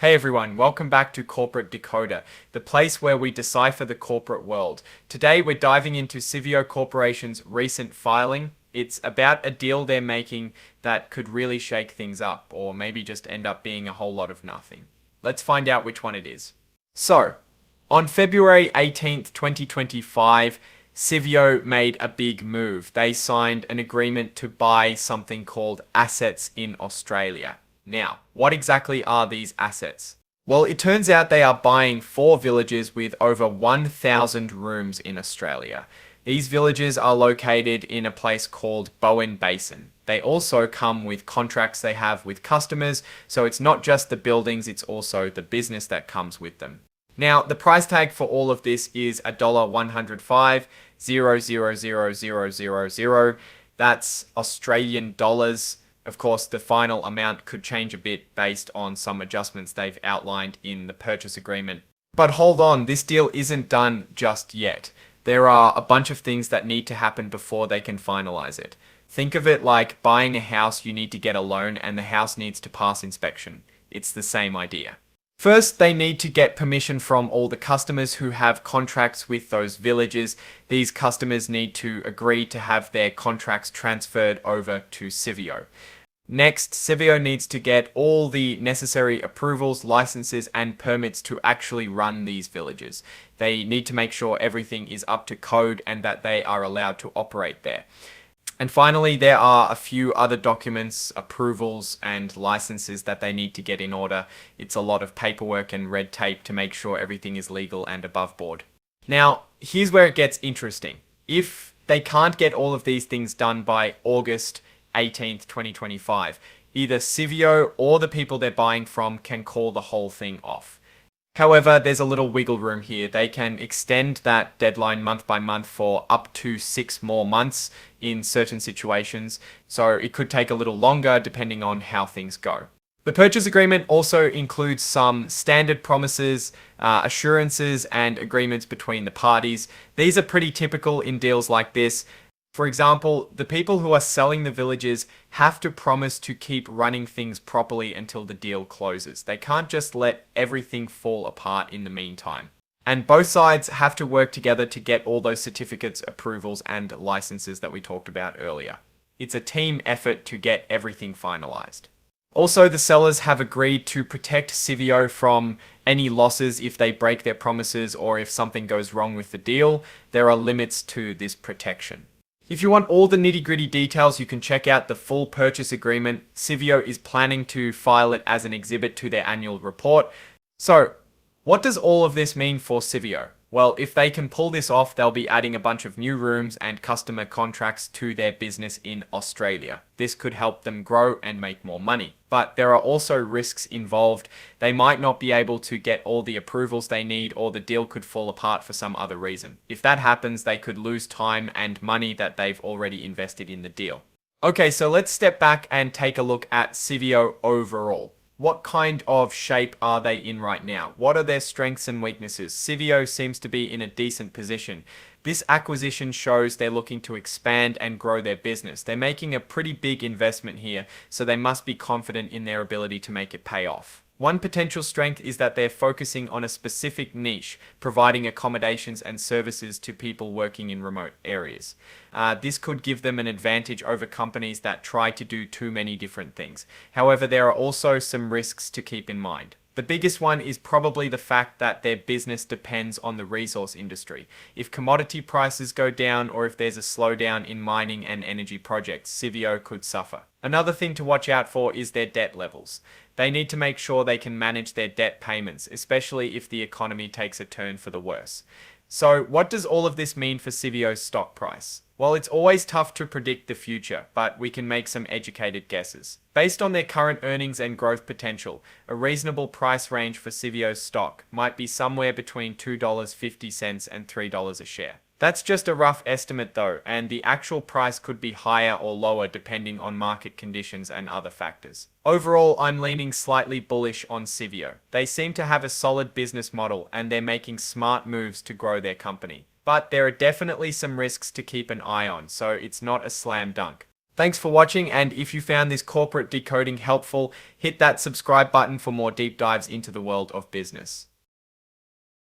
Hey everyone, welcome back to Corporate Decoder, the place where we decipher the corporate world. Today we're diving into Civeo Corporation's recent filing. It's about a deal they're making that could really shake things up, or maybe just end up being a whole lot of nothing. Let's find out which one it is. So, on February 18th, 2025, Civeo made a big move. They signed an agreement to buy something called assets in Australia. Now, what exactly are these assets? Well, it turns out they are buying 4 villages with over 1,000 rooms in Australia. These villages are located in a place called Bowen Basin. They also come with contracts they have with customers, so it's not just the buildings, it's also the business that comes with them. Now, the price tag for all of this is $105,000,000. That's Australian dollars. Of course, the final amount could change a bit based on some adjustments they've outlined in the purchase agreement. But hold on, this deal isn't done just yet. There are a bunch of things that need to happen before they can finalize it. Think of it like buying a house, you need to get a loan and the house needs to pass inspection. It's the same idea. First, they need to get permission from all the customers who have contracts with those villages. These customers need to agree to have their contracts transferred over to Civeo. Next, Civeo needs to get all the necessary approvals, licenses, and permits to actually run these villages. They need to make sure everything is up to code and that they are allowed to operate there. And finally, there are a few other documents, approvals, and licenses that they need to get in order. It's a lot of paperwork and red tape to make sure everything is legal and above board. Now, here's where it gets interesting. If they can't get all of these things done by August 18th, 2025, either Civeo or the people they're buying from can call the whole thing off. However, there's a little wiggle room here. They can extend that deadline month by month for up to 6 more months in certain situations, so it could take a little longer depending on how things go. The purchase agreement also includes some standard promises, assurances, and agreements between the parties. These are pretty typical in deals like this. For example, the people who are selling the villages have to promise to keep running things properly until the deal closes. They can't just let everything fall apart in the meantime. And both sides have to work together to get all those certificates, approvals, and licenses that we talked about earlier. It's a team effort to get everything finalized. Also, the sellers have agreed to protect Civeo from any losses if they break their promises or if something goes wrong with the deal. There are limits to this protection. If you want all the nitty-gritty details, you can check out the full purchase agreement. Civeo is planning to file it as an exhibit to their annual report. So, what does all of this mean for Civeo? Well, if they can pull this off, they'll be adding a bunch of new rooms and customer contracts to their business in Australia. This could help them grow and make more money. But there are also risks involved. They might not be able to get all the approvals they need, or the deal could fall apart for some other reason. If that happens, they could lose time and money that they've already invested in the deal. Okay, so let's step back and take a look at Civeo overall. What kind of shape are they in right now? What are their strengths and weaknesses? Civeo seems to be in a decent position. This acquisition shows they're looking to expand and grow their business. They're making a pretty big investment here, so they must be confident in their ability to make it pay off. One potential strength is that they're focusing on a specific niche, providing accommodations and services to people working in remote areas. This could give them an advantage over companies that try to do too many different things. However, there are also some risks to keep in mind. The biggest one is probably the fact that their business depends on the resource industry. If commodity prices go down or if there's a slowdown in mining and energy projects, Civeo could suffer. Another thing to watch out for is their debt levels. They need to make sure they can manage their debt payments, especially if the economy takes a turn for the worse. So, what does all of this mean for Civeo's stock price? Well, it's always tough to predict the future, but we can make some educated guesses. Based on their current earnings and growth potential, a reasonable price range for Civeo's stock might be somewhere between $2.50 and $3 a share. That's just a rough estimate though, and the actual price could be higher or lower depending on market conditions and other factors. Overall, I'm leaning slightly bullish on Civeo. They seem to have a solid business model and they're making smart moves to grow their company. But there are definitely some risks to keep an eye on, so it's not a slam dunk. Thanks for watching, and if you found this corporate decoding helpful, hit that subscribe button for more deep dives into the world of business.